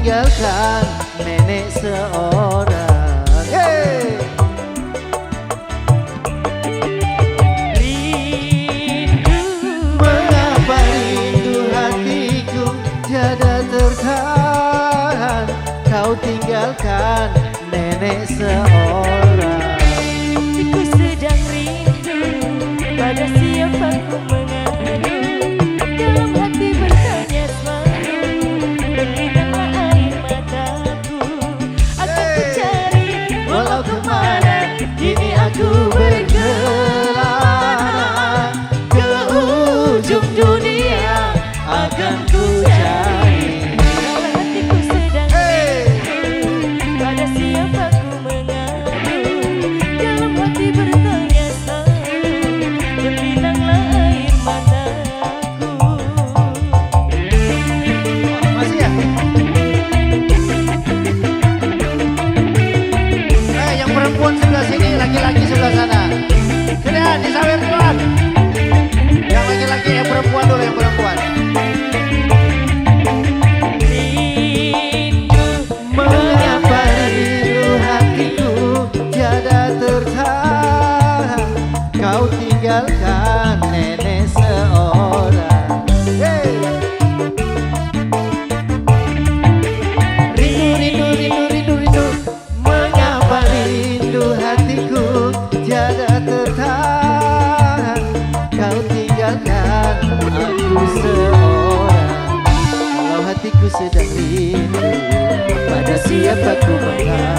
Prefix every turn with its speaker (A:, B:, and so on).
A: tinggalkan nenek seorang. Hey!
B: Rindu,
A: Mengapa rindu hatiku tiada tertahan, kau tinggalkan nenek seorang.
B: hatiku sedang rindu, pada siapa ku mengadu. Dalam hati bertanya selalu, berlinanglah air mataku. Akan ku cari
A: Walau kemana kini aku berkelana, ke ujung dunia akan ku cari.
B: dalam hatiku sedang rindu, pada siapa ku mengadu. Dalam hati bertanya selalu, berlinanglah air mataku.
A: Masih ya? Yang perempuan sebelah sini, laki-laki sebelah sana. Kemudian disawer duluan. Yang laki-laki, yang perempuan dulu, yang perempuan.
B: Rindu,
A: Mengapa rindu hatiku tiada tertahan, kau tinggalkan nenek seorang. Hey! Rindu, rindu, rindu, rindu, rindu. Mengapa rindu hatiku tiada tertahan, kau tinggalkan aku seorang. Kalau hatiku sedang rindu, pada siapa ku mengadu.